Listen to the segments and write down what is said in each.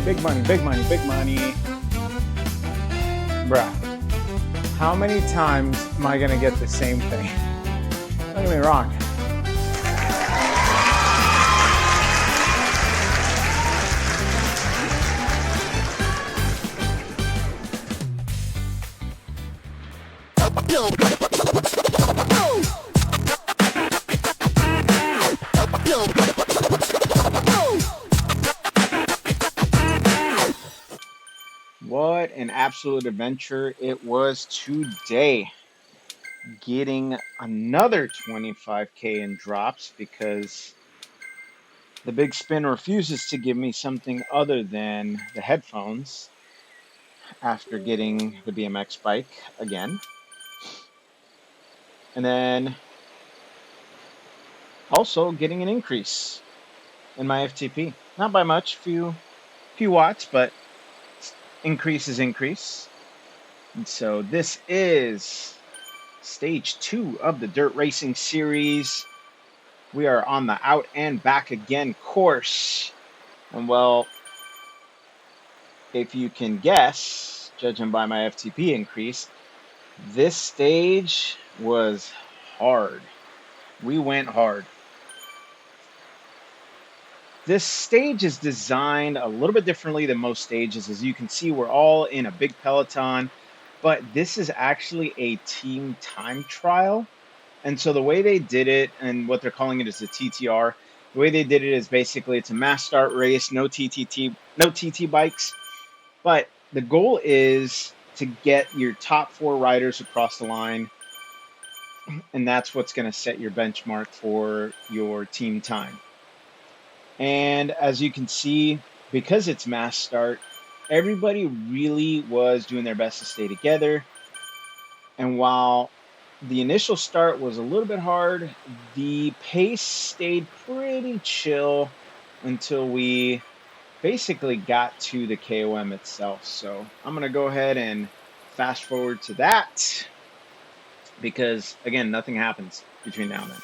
big money, big money, big money. Bruh, how many times am I gonna get the same thing? Don't get me wrong. What an absolute adventure it was today. Getting another 25K in drops because the big spin refuses to give me something other than the headphones after getting the BMX bike again. And then also getting an increase in my FTP. Not by much, few watts, but increase is increase. And so this is stage 2 of the dirt racing series. We are on the out and back again course. And well, if you can guess, judging by my FTP increase, this stage was hard. We went hard. This stage is designed a little bit differently than most stages. As you can see, we're all in a big peloton, but this is actually a team time trial. And so the way they did it, and what they're calling it is a TTR, the way they did it is basically it's a mass start race, no TT bikes, but the goal is to get your top 4 riders across the line, and that's what's going to set your benchmark for your team time. And as you can see, because it's mass start, everybody really was doing their best to stay together. And while the initial start was a little bit hard, the pace stayed pretty chill until we basically got to the KOM itself. So I'm going to go ahead and fast forward to that because, again, nothing happens between now and then.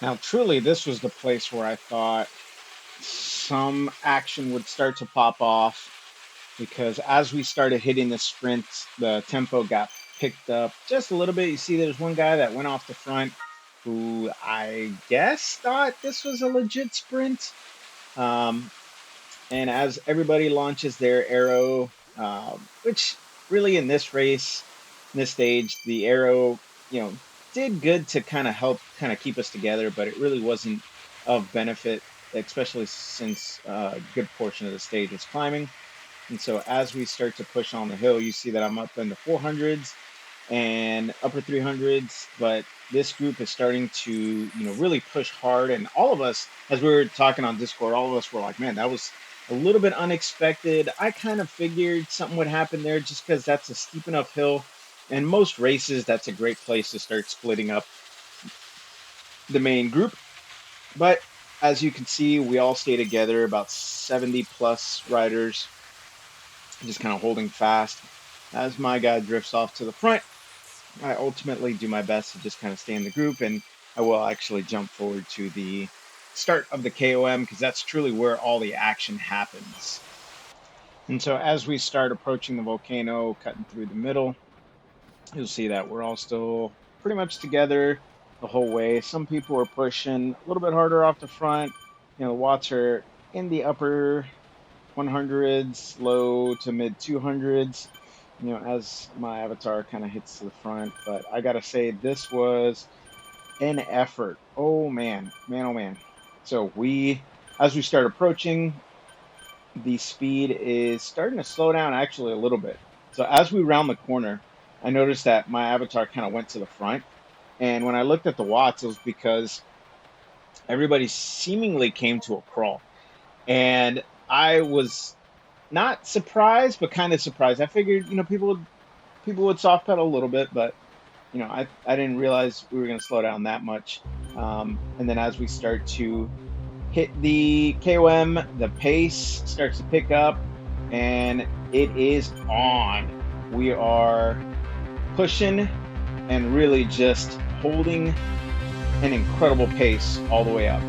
Now, truly, this was the place where I thought some action would start to pop off because as we started hitting the sprint, the tempo got picked up just a little bit. You see, there's one guy that went off the front who I guess thought this was a legit sprint. Um, and as everybody launches their arrow, which really in this race, in this stage, the arrow, you know, did good to kind of help kind of keep us together, but it really wasn't of benefit, especially since a good portion of the stage was climbing. And so as we start to push on the hill, you see that I'm up in the 400s and upper 300s, but this group is starting to, really push hard. And all of us, as we were talking on Discord, all of us were like, man, that was a little bit unexpected. I kind of figured something would happen there just because that's a steep enough hill. And most races, that's a great place to start splitting up the main group. But as you can see, we all stay together, about 70 plus riders, just kind of holding fast. As my guy drifts off to the front, I ultimately do my best to just kind of stay in the group, and I will actually jump forward to the start of the KOM because that's truly where all the action happens. And so as we start approaching the volcano, cutting through the middle, you'll see that we're all still pretty much together the whole way. Some people are pushing a little bit harder off the front. The watts are in the upper 100s, low to mid 200s, as my avatar kind of hits to the front. But I gotta say, this was an effort. Oh man, man, oh man. So as we start approaching, the speed is starting to slow down actually a little bit. So as we round the corner, I noticed that my avatar kind of went to the front. And when I looked at the watts, it was because everybody seemingly came to a crawl. And I was not surprised, but kind of surprised. I figured, people would soft pedal a little bit, but I didn't realize we were going to slow down that much. And then as we start to hit the KOM, the pace starts to pick up, and it is on. We are pushing and really just holding an incredible pace all the way up.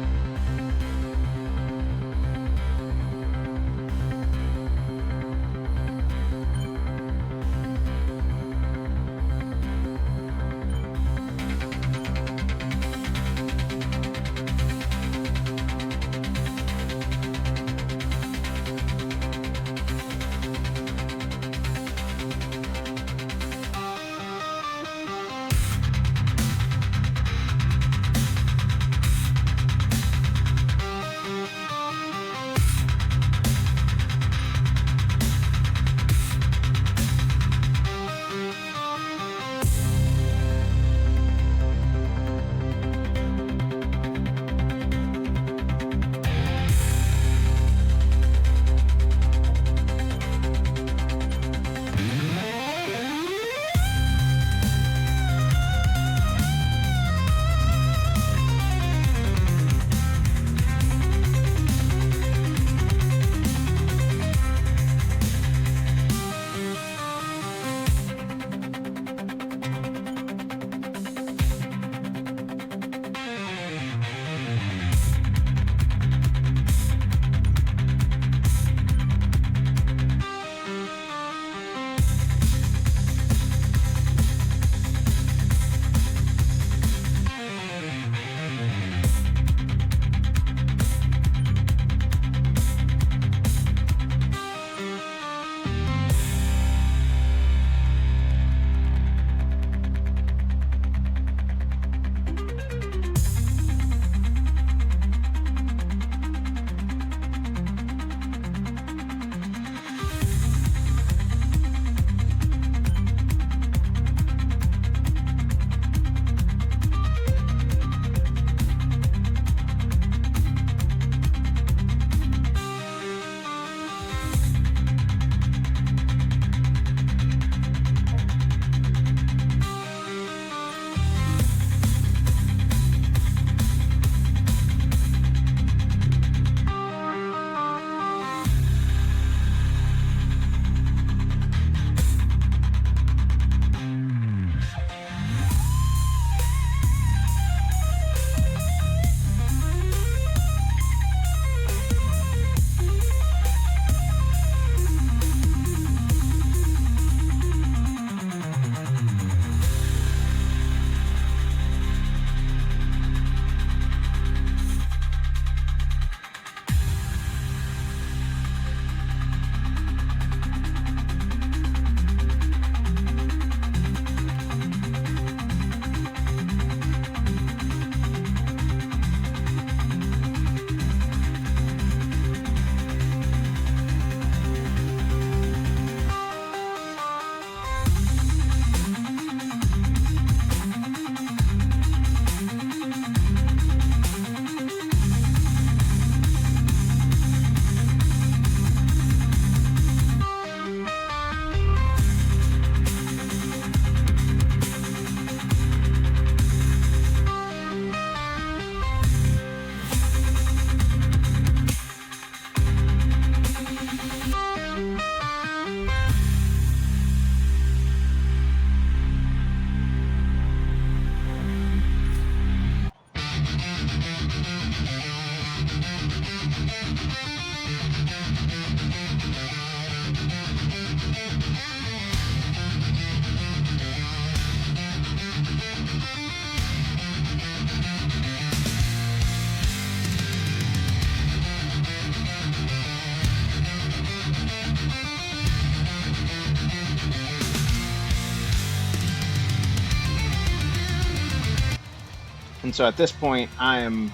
And so at this point, I am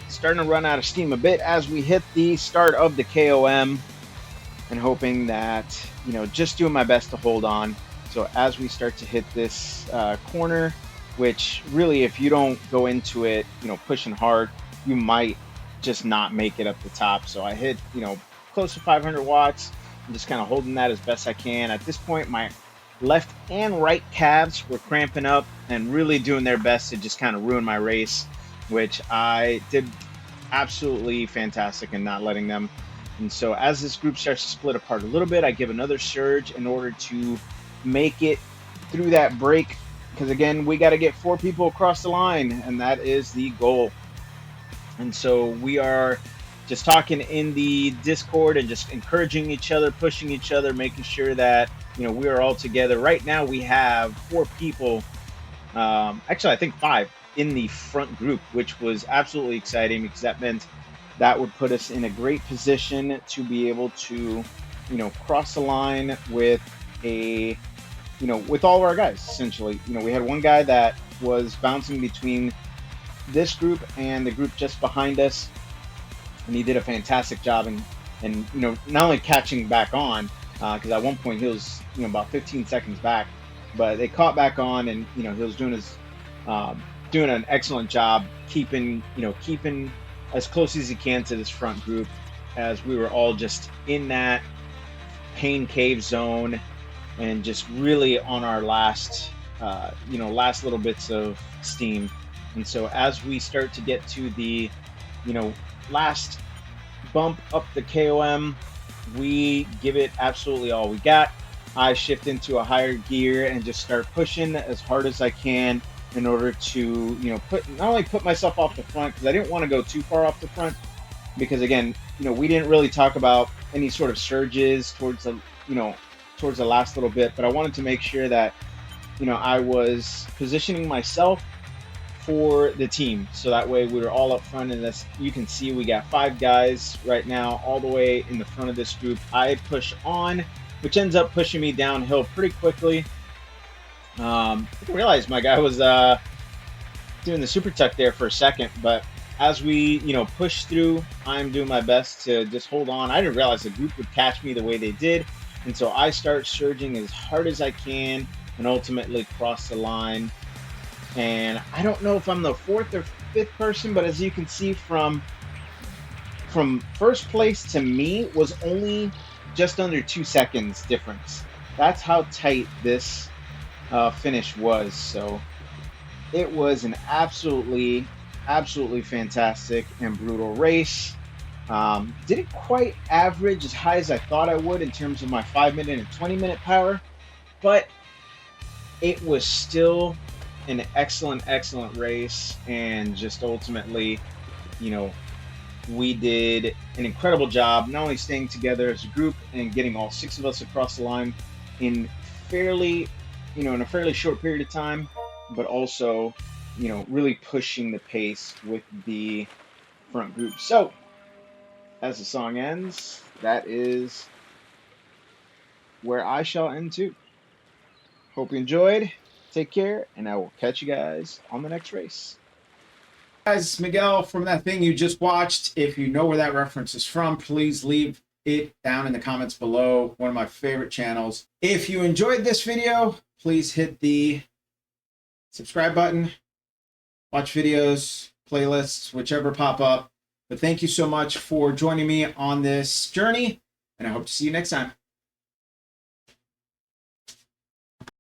starting to run out of steam a bit as we hit the start of the KOM, and hoping that, just doing my best to hold on. So as we start to hit this corner, which really, if you don't go into it, pushing hard, you might just not make it up the top. So I hit, close to 500 watts. I'm just kind of holding that as best I can. At this point, my left and right calves were cramping up and really doing their best to just kind of ruin my race, which I did absolutely fantastic in not letting them. And so as this group starts to split apart a little bit, I give another surge in order to make it through that break. Because again, we got to get 4 people across the line, and that is the goal. And so we are just talking in the Discord and just encouraging each other, pushing each other, making sure that, we are all together. Right now we have 4 people, actually I think 5 in the front group, which was absolutely exciting because that meant that would put us in a great position to be able to, cross the line with with all of our guys, essentially. We had one guy that was bouncing between this group and the group just behind us, and he did a fantastic job and not only catching back on, because at one point he was, about 15 seconds back, but they caught back on, and, he was doing doing an excellent job keeping as close as he can to this front group, as we were all just in that pain cave zone and just really on our last little bits of steam. And so as we start to get to the last bump up the KOM, we give it absolutely all we got. I shift into a higher gear and just start pushing as hard as I can in order to not only put myself off the front, because I didn't want to go too far off the front, because again, we didn't really talk about any sort of surges towards the last little bit, but I wanted to make sure that I was positioning myself for the team, so that way we were all up front. And this, you can see we got 5 guys right now all the way in the front of this group. I push on, which ends up pushing me downhill pretty quickly. I didn't realize my guy was doing the super tuck there for a second, but as we push through, I'm doing my best to just hold on. I didn't realize the group would catch me the way they did, and so I start surging as hard as I can and ultimately cross the line. And I don't know if I'm the 4th or 5th person, but as you can see from first place to me was only just under 2 seconds difference. That's how tight this finish was. So it was an absolutely fantastic and brutal race. Didn't quite average as high as I thought I would in terms of my 5-minute and 20-minute power, but it was still an excellent race. And just ultimately, we did an incredible job, not only staying together as a group and getting all 6 of us across the line in a fairly short period of time, but also, really pushing the pace with the front group. So as the song ends, that is where I shall end too. Hope you enjoyed. Take care, and I will catch you guys on the next race. Guys, Miguel from that thing you just watched. If you know where that reference is from, please leave it down in the comments below. One of my favorite channels. If you enjoyed this video, please hit the subscribe button. Watch videos, playlists, whichever pop up. But thank you so much for joining me on this journey, and I hope to see you next time.